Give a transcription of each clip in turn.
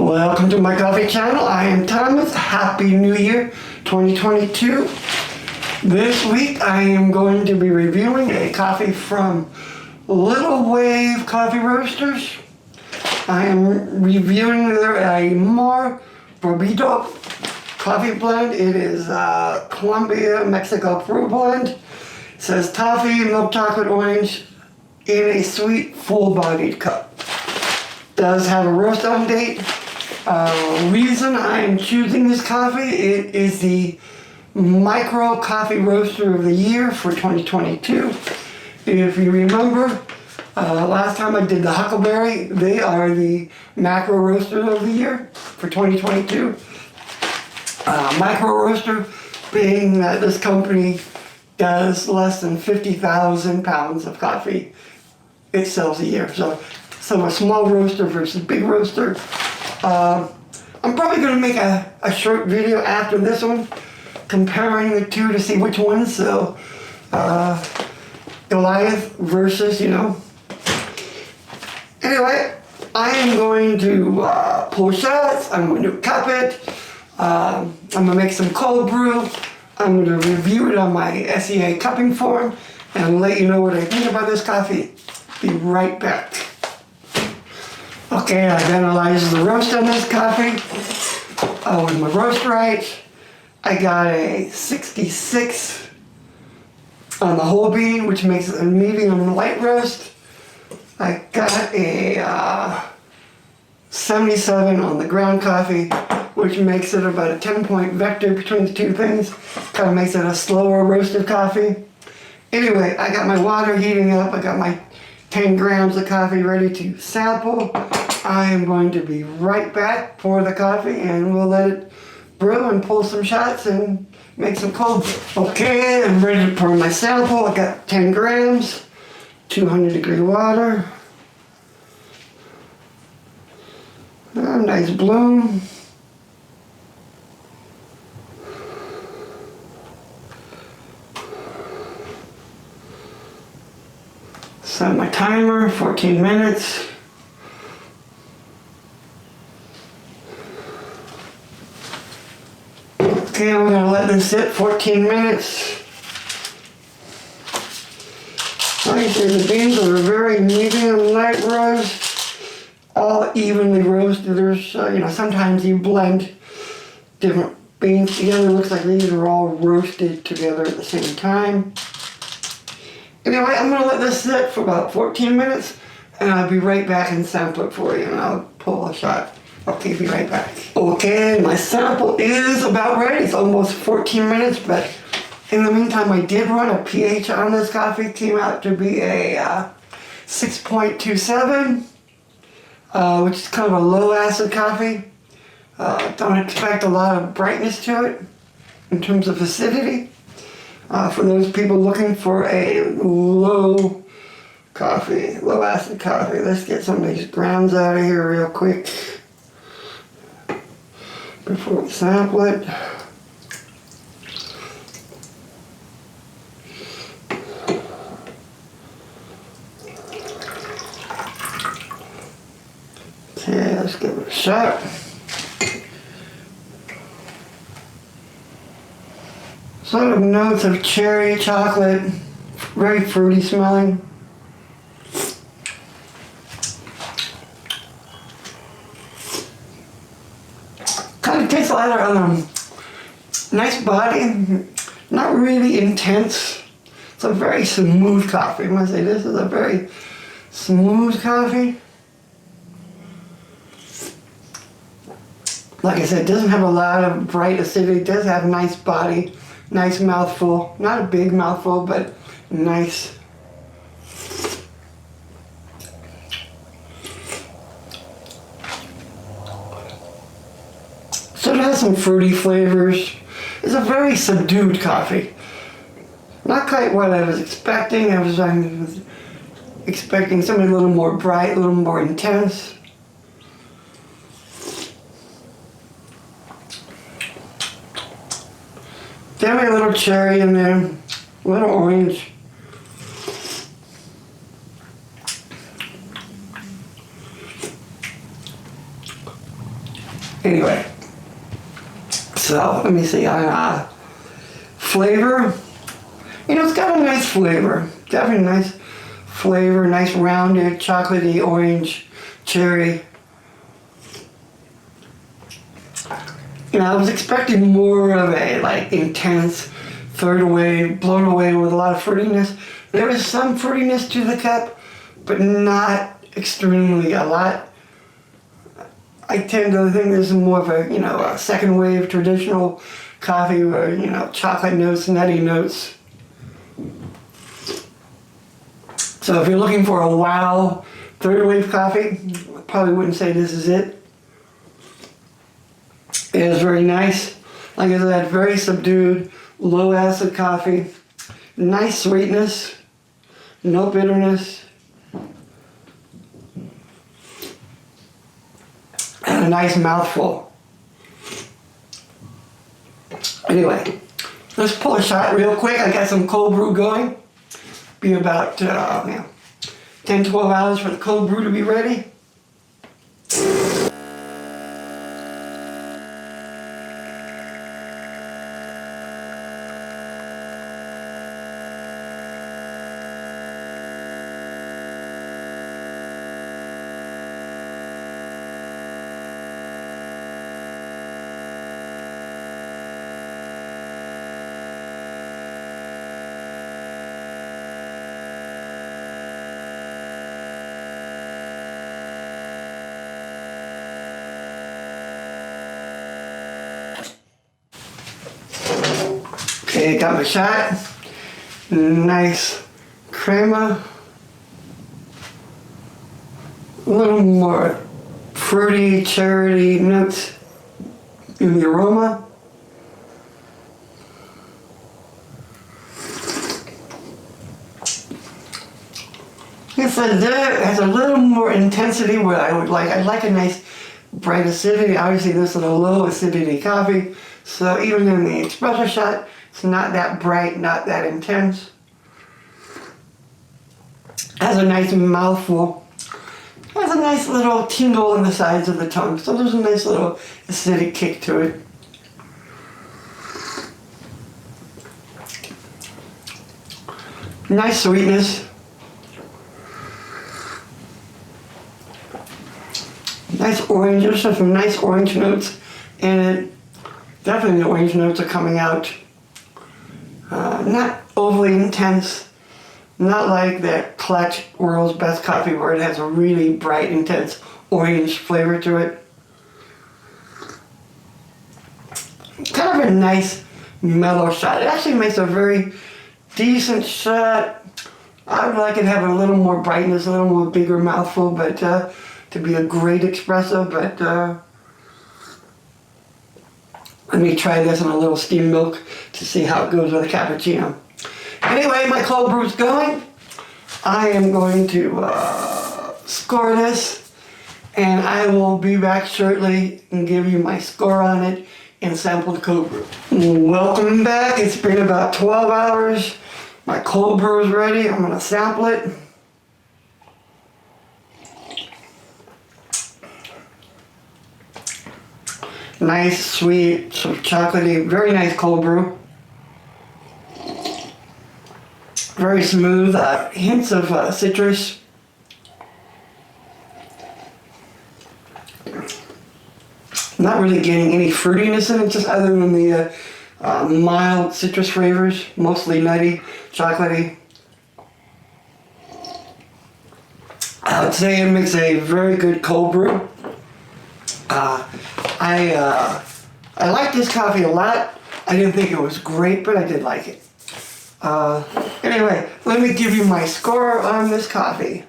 Welcome to my coffee channel. I am Thomas. Happy New Year 2022. This week I am going to be reviewing a coffee from Little Wave Coffee Roasters. I am reviewing a more Barbito coffee blend. It is Colombia Mexico brew blend. It says toffee, milk chocolate, orange in a sweet, full-bodied cup. Does have a roast on date. Reason I am choosing this coffee, it is the Micro Coffee Roaster of the Year for 2022. If you remember, last time I did the Huckleberry, they are the Macro Roaster of the Year for 2022. Micro Roaster being that this company does less than 50,000 pounds of coffee it sells a year. So a small roaster versus big roaster. I'm probably going to make a short video after this one comparing the two to see which one. So Goliath versus, Anyway, I am going to pull shots. I'm going to cup it. I'm going to make some cold brew. I'm going to review it on my SEA cupping form and let you know what I think about this coffee. Be right back. Okay, I've analyzed the roast on this coffee. With my roast right, I got a 66 on the whole bean, which makes it a medium light roast. I got a 77 on the ground coffee, which makes it about a 10-point vector between the two things. Kind of makes it a slower roasted coffee. Anyway, I got my water heating up. I got my 10 grams of coffee ready to sample. I am going to be right back for the coffee and we'll let it brew and pull some shots and make some cold brew. Okay, I'm ready to pour my sample. I got 10 grams, 200-degree water. Nice bloom. Set my timer, 14 minutes. Okay, we're going to let this sit 14 minutes. Like I said, the beans are very medium light roast, all evenly roasted. There's, sometimes you blend different beans together. It looks like these are all roasted together at the same time. Anyway, I'm going to let this sit for about 14 minutes, and I'll be right back and sample it for you, and I'll pull a shot. Okay, be right back. Okay, my sample is about ready. It's almost 14 minutes, but in the meantime, I did run a pH on this coffee. It came out to be a 6.27, which is kind of a low acid coffee. Don't expect a lot of brightness to it in terms of acidity. For those people looking for a low acid coffee. Let's get some of these grounds out of here real quick before we sample it. Okay, let's give it a shot. Sort of notes of cherry, chocolate, very fruity smelling. Kind of tastes a lot of nice body, not really intense. It's a very smooth coffee. I must say this is a very smooth coffee. Like I said, it doesn't have a lot of bright acidity. It does have a nice body. Nice mouthful, not a big mouthful, but nice. So it has some fruity flavors. It's a very subdued coffee. Not quite what I was expecting. I was expecting something a little more bright, a little more intense. Definitely a little cherry in there, a little orange. Anyway, so let me see. Flavor. You know, it's got a nice flavor. Definitely nice flavor. Nice rounded, chocolatey, orange, cherry. You know, I was expecting more of a like intense, blown away with a lot of fruitiness. There is some fruitiness to the cup, but not extremely a lot. I tend to think this is more of a, you know, a second wave traditional coffee where, you know, chocolate notes, nutty notes. So if you're looking for a wow third wave coffee, I probably wouldn't say this is it. It is very nice. Like I said, very subdued, low acid coffee. Nice sweetness, no bitterness. And a nice mouthful. Anyway, let's pull a shot real quick. I got some cold brew going. Be about 10, 12 hours for the cold brew to be ready. Okay, got my shot. Nice crema. A little more fruity, cherry notes in the aroma. It has a little more intensity where I'd like a nice bright acidity. Obviously this is a low acidity coffee, so even in the espresso shot, it's not that bright, not that intense. Has a nice mouthful. Has a nice little tingle on the sides of the tongue, so there's a nice little acidic kick to it. Nice sweetness. Nice orange, there's some nice orange notes in it. Definitely the orange notes are coming out. Not overly intense, not like that Clutch World's Best Coffee where it has a really bright, intense orange flavor to it. Kind of a nice mellow shot. It actually makes a very decent shot. I would like it to have a little more brightness, a little more bigger mouthful, but to be a great espresso, but let me try this on a little steamed milk to see how it goes with a cappuccino. Anyway, my cold brew's going. I am going to score this, and I will be back shortly and give you my score on it and sample the cold brew. Welcome back. It's been about 12 hours. My cold brew is ready. I'm going to sample it. Nice, sweet, sort of chocolatey, very nice cold brew. Very smooth, hints of citrus. Not really getting any fruitiness in it, just other than the mild citrus flavors, mostly nutty, chocolatey. I would say it makes a very good cold brew. I like this coffee a lot. I didn't think it was great, but I did like it. Anyway, let me give you my score on this coffee.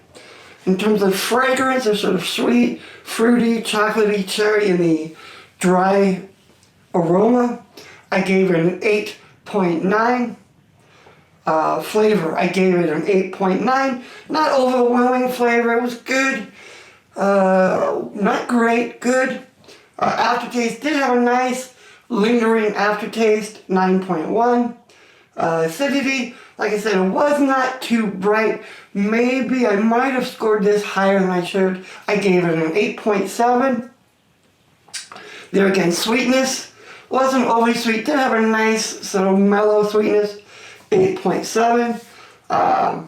In terms of fragrance, it's sort of sweet, fruity, chocolatey, cherry in the dry aroma. I gave it an 8.9. Flavor, I gave it an 8.9. Not overwhelming flavor, it was good. Not great, good. Aftertaste did have a nice lingering aftertaste, 9.1. Acidity, like I said, it was not too bright. Maybe I might have scored this higher than I should. I gave it an 8.7. There again, sweetness wasn't overly sweet. Did have a nice sort of mellow sweetness, 8.7. In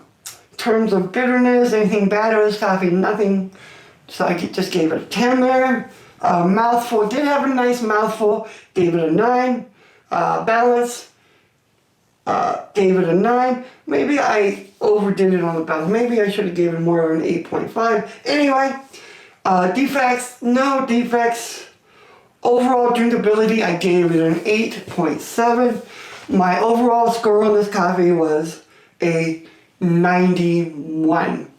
terms of bitterness, anything bad about this coffee, nothing. So I just gave it a 10 there. Mouthful, did have a nice mouthful, gave it a 9. Balance, gave it a 9. Maybe I overdid it on the balance. Maybe I should have given more of an 8.5. Anyway, defects, no defects. Overall drinkability, I gave it an 8.7. My overall score on this coffee was a 91.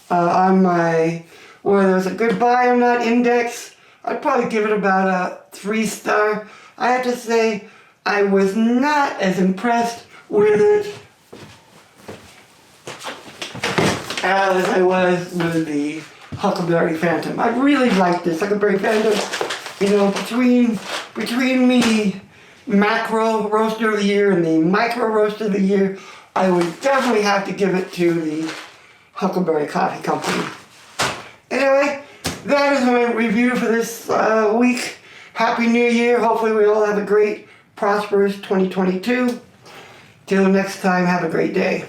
On my, whether it was a good buy or not index, I'd probably give it about a 3-star. I have to say, I was not as impressed with it as I was with the Huckleberry Phantom. I really liked this Huckleberry Phantom. You know, between the macro roaster of the year and the micro roaster of the year, I would definitely have to give it to the Huckleberry Coffee Company. Anyway, that is my review for this week. Happy New Year. Hopefully we all have a great, prosperous 2022. Till next time, have a great day.